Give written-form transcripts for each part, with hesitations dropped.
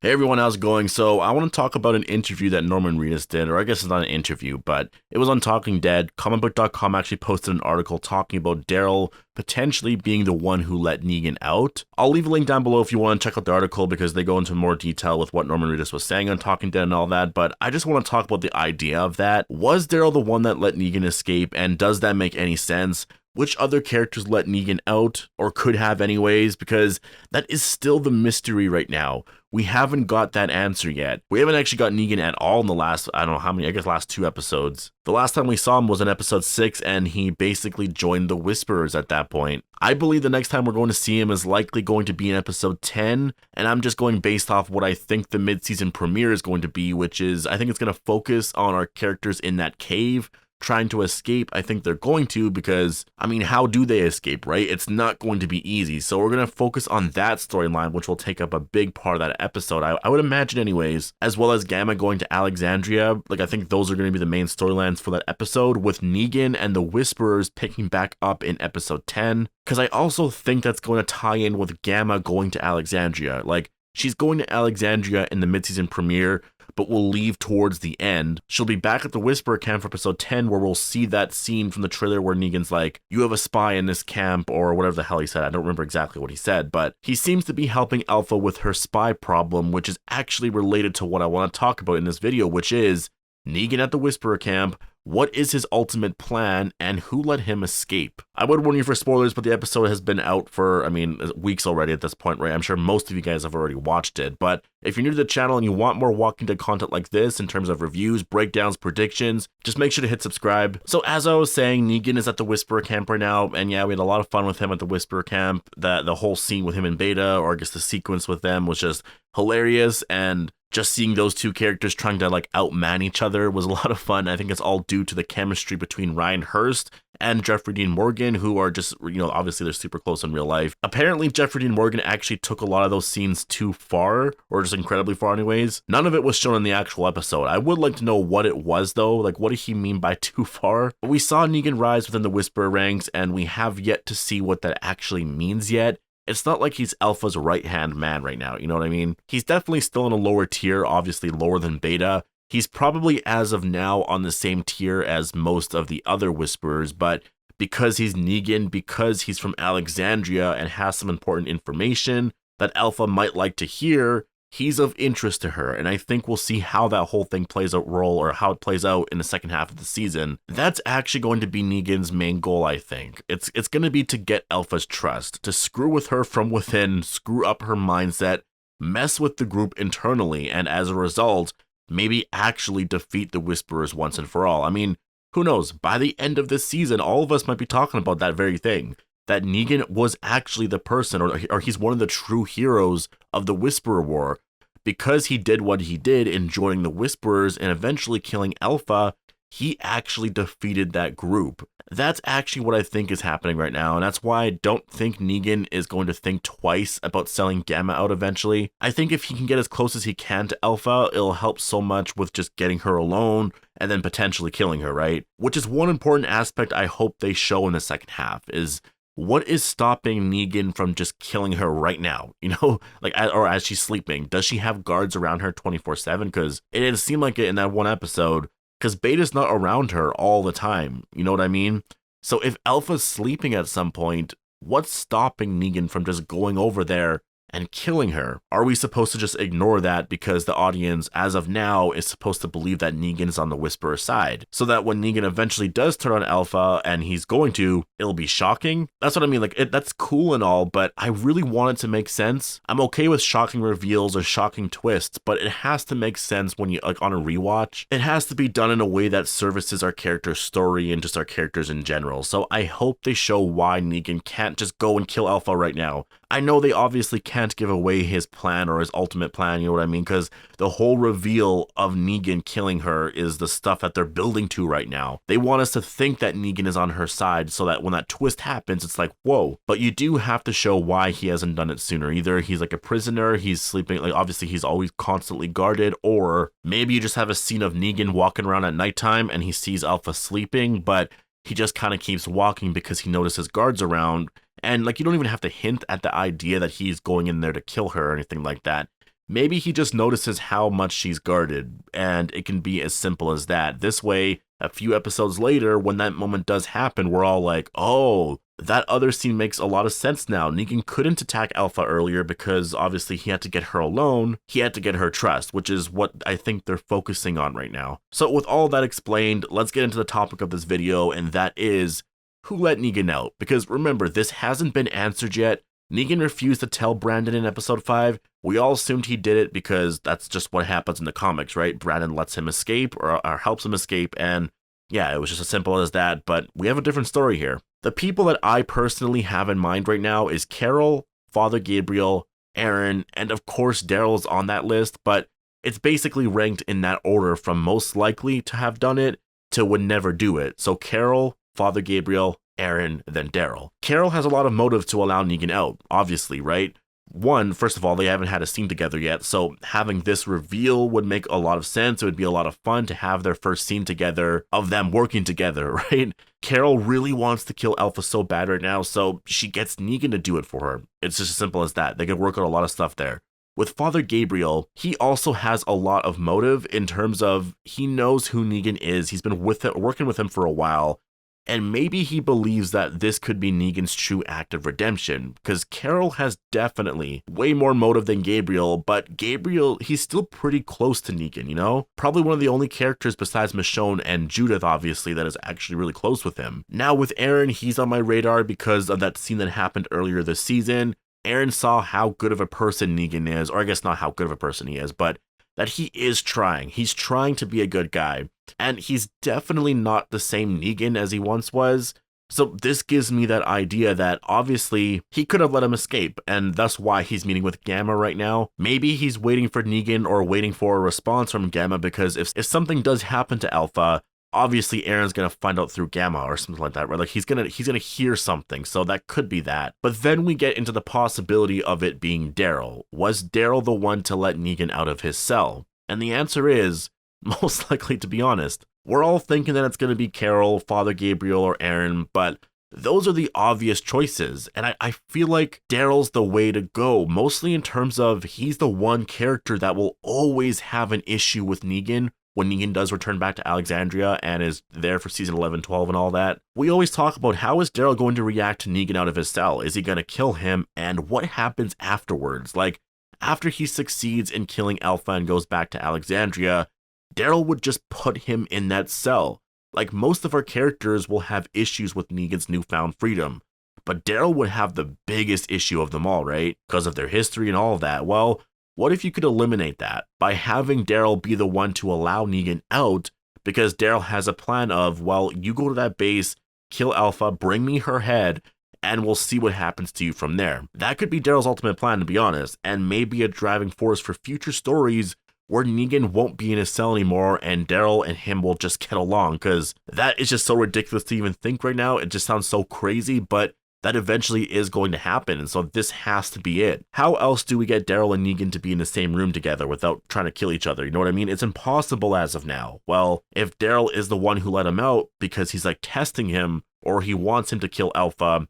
Hey everyone, how's it going? So I want to talk about an interview that Norman Reedus did, or I guess it's not an interview, but it was on Talking Dead. Comicbook.com actually posted an article talking about Daryl potentially being the one who let Negan out. I'll leave a link down below if you want to check out the article because they go into more detail with what Norman Reedus was saying on Talking Dead and all that, but I just want to talk about the idea of that. Was Daryl the one that let Negan escape, and does that make any sense? Which other characters let Negan out, or could have anyways, because that is still the mystery right now. We haven't got that answer yet. We haven't actually got Negan at all in the last, I don't know how many, I guess last 2 episodes. The last time we saw him was in episode 6, and he basically joined the Whisperers at that point. I believe the next time we're going to see him is likely going to be in episode 10, and I'm just going based off what I think the mid-season premiere is going to be, which is, I think it's going to focus on our characters in that cave, trying to escape. I think they're going to, because, I mean, how do they escape, right? It's not going to be easy. So we're going to focus on that storyline, which will take up a big part of that episode, I would imagine anyways, as well as Gamma going to Alexandria. Like, I think those are going to be the main storylines for that episode, with Negan and the Whisperers picking back up in episode 10, because I also think that's going to tie in with Gamma going to Alexandria. Like, she's going to Alexandria in the mid-season premiere, but will leave towards the end. She'll be back at the Whisperer camp for episode 10, where we'll see that scene from the trailer where Negan's like, you have a spy in this camp, or whatever the hell he said. I don't remember exactly what he said, but he seems to be helping Alpha with her spy problem, which is actually related to what I want to talk about in this video, which is Negan at the Whisperer camp. What is his ultimate plan, and who let him escape? I would warn you for spoilers, but the episode has been out for, I mean, weeks already at this point, right? I'm sure most of you guys have already watched it, but if you're new to the channel and you want more Walking Dead content like this in terms of reviews, breakdowns, predictions, just make sure to hit subscribe. So as I was saying, Negan is at the Whisperer camp right now, and yeah, we had a lot of fun with him at the Whisperer camp. The whole scene with him in Beta, or I guess the sequence with them, was just hilarious, and just seeing those two characters trying to like outman each other was a lot of fun. I think it's all due to the chemistry between Ryan Hurst and Jeffrey Dean Morgan, who are just, you know, obviously they're super close in real life. Apparently Jeffrey Dean Morgan actually took a lot of those scenes too far, or just incredibly far anyways. None of it was shown in the actual episode. I would like to know what it was though. Like, what did he mean by too far? But we saw Negan rise within the Whisperer ranks, and we have yet to see what that actually means yet. It's not like he's Alpha's right-hand man right now, you know what I mean? He's definitely still in a lower tier, obviously lower than Beta. He's probably, as of now, on the same tier as most of the other Whisperers, but because he's Negan, because he's from Alexandria and has some important information that Alpha might like to hear, he's of interest to her, and I think we'll see how that whole thing plays a role, or how it plays out in the second half of the season. That's actually going to be Negan's main goal, I think. It's going to be to get Alpha's trust, to screw with her from within, screw up her mindset, mess with the group internally, and as a result, maybe actually defeat the Whisperers once and for all. I mean, who knows? By the end of this season, all of us might be talking about that very thing. That Negan was actually the person, or he's one of the true heroes of the Whisperer War. Because he did what he did in joining the Whisperers and eventually killing Alpha, he actually defeated that group. That's actually what I think is happening right now, and that's why I don't think Negan is going to think twice about selling Gamma out eventually. I think if he can get as close as he can to Alpha, it'll help so much with just getting her alone and then potentially killing her, right? Which is one important aspect I hope they show in the second half, is what is stopping Negan from just killing her right now? You know, like, or as she's sleeping, does she have guards around her 24/7? Because it didn't seem like it in that one episode, because Beta's not around her all the time. You know what I mean? So if Alpha's sleeping at some point, what's stopping Negan from just going over there and killing her? Are we supposed to just ignore that because the audience, as of now, is supposed to believe that Negan is on the Whisperer side? So that when Negan eventually does turn on Alpha, and he's going to, it'll be shocking? That's what I mean, like, that's cool and all, but I really want it to make sense. I'm okay with shocking reveals or shocking twists, but it has to make sense when you, like, on a rewatch. It has to be done in a way that services our character's story and just our characters in general. So I hope they show why Negan can't just go and kill Alpha right now. I know they obviously can't give away his plan or his ultimate plan, you know what I mean? Because the whole reveal of Negan killing her is the stuff that they're building to right now. They want us to think that Negan is on her side so that when that twist happens, it's like, whoa. But you do have to show why he hasn't done it sooner. Either he's like a prisoner, he's sleeping, like obviously he's always constantly guarded, or maybe you just have a scene of Negan walking around at nighttime and he sees Alpha sleeping, but he just kind of keeps walking because he notices guards around. And like, you don't even have to hint at the idea that he's going in there to kill her or anything like that. Maybe he just notices how much she's guarded, and it can be as simple as that. This way, a few episodes later, when that moment does happen, we're all like, oh, that other scene makes a lot of sense now. Negan couldn't attack Alpha earlier because obviously he had to get her alone. He had to get her trust, which is what I think they're focusing on right now. So with all that explained, let's get into the topic of this video, and that is, who let Negan out? Because remember, this hasn't been answered yet. Negan refused to tell Brandon in episode 5. We all assumed he did it because that's just what happens in the comics, right? Brandon lets him escape or helps him escape, and yeah, it was just as simple as that, but we have a different story here. The people that I personally have in mind right now is Carol, Father Gabriel, Aaron, and of course Daryl's on that list, but it's basically ranked in that order from most likely to have done it to would never do it. So Carol, Father Gabriel, Aaron, then Daryl. Carol has a lot of motive to allow Negan out, obviously, right? One, first of all, they haven't had a scene together yet, so having this reveal would make a lot of sense. It would be a lot of fun to have their first scene together of them working together, right? Carol really wants to kill Alpha so bad right now, so she gets Negan to do it for her. It's just as simple as that. They can work out a lot of stuff there. With Father Gabriel, he also has a lot of motive in terms of he knows who Negan is. He's been working with him for a while. And maybe he believes that this could be Negan's true act of redemption, because Carol has definitely way more motive than Gabriel, but Gabriel, he's still pretty close to Negan, you know? Probably one of the only characters besides Michonne and Judith, obviously, that is actually really close with him. Now with Aaron, he's on my radar because of that scene that happened earlier this season. Aaron saw how good of a person Negan is, or I guess not how good of a person he is, but that he is trying. He's trying to be a good guy. And he's definitely not the same Negan as he once was. So this gives me that idea that obviously he could have let him escape, and that's why he's meeting with Gamma right now. Maybe he's waiting for Negan or waiting for a response from Gamma, because if something does happen to Alpha, obviously Aaron's gonna find out through Gamma or something like that, right? Like he's gonna hear something, so that could be that. But then we get into the possibility of it being Daryl. Was Daryl the one to let Negan out of his cell? And the answer is, most likely, to be honest. We're all thinking that it's gonna be Carol, Father Gabriel, or Aaron, but those are the obvious choices, and I feel like Daryl's the way to go, mostly in terms of he's the one character that will always have an issue with Negan when Negan does return back to Alexandria and is there for season 11, 12, and all that. We always talk about how is Daryl going to react to Negan out of his cell? Is he going to kill him? And what happens afterwards? Like, after he succeeds in killing Alpha and goes back to Alexandria, Daryl would just put him in that cell. Like, most of our characters will have issues with Negan's newfound freedom, but Daryl would have the biggest issue of them all, right? Because of their history and all of that. Well, what if you could eliminate that by having Daryl be the one to allow Negan out, because Daryl has a plan of, well, you go to that base, kill Alpha, bring me her head, and we'll see what happens to you from there. That could be Daryl's ultimate plan, to be honest, and maybe a driving force for future stories where Negan won't be in his cell anymore and Daryl and him will just get along, because that is just so ridiculous to even think right now. It just sounds so crazy, but that eventually is going to happen, and so this has to be it. How else do we get Daryl and Negan to be in the same room together without trying to kill each other? You know what I mean? It's impossible as of now. Well, if Daryl is the one who let him out because he's like testing him or he wants him to kill Alpha,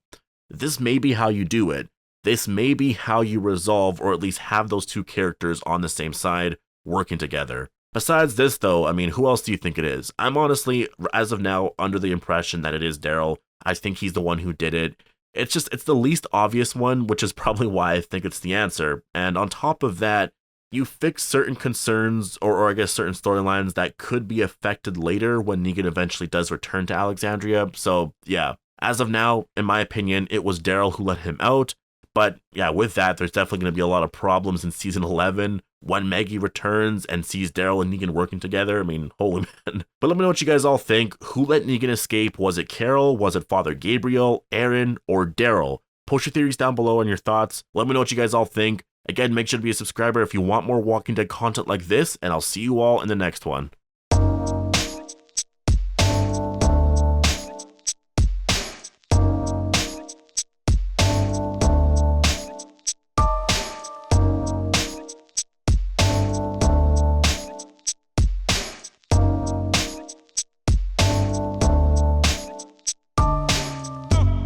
this may be how you do it. This may be how you resolve or at least have those two characters on the same side working together. Besides this though, I mean, who else do you think it is? I'm honestly, as of now, under the impression that it is Daryl. I think he's the one who did it. It's the least obvious one, which is probably why I think it's the answer. And on top of that, you fix certain concerns or I guess certain storylines that could be affected later when Negan eventually does return to Alexandria. So yeah, as of now, in my opinion, it was Daryl who let him out. But yeah, with that, there's definitely going to be a lot of problems in season 11 when Maggie returns and sees Daryl and Negan working together. I mean, holy man. But let me know what you guys all think. Who let Negan escape? Was it Carol? Was it Father Gabriel, Aaron, or Daryl? Post your theories down below and your thoughts. Let me know what you guys all think. Again, make sure to be a subscriber if you want more Walking Dead content like this, and I'll see you all in the next one.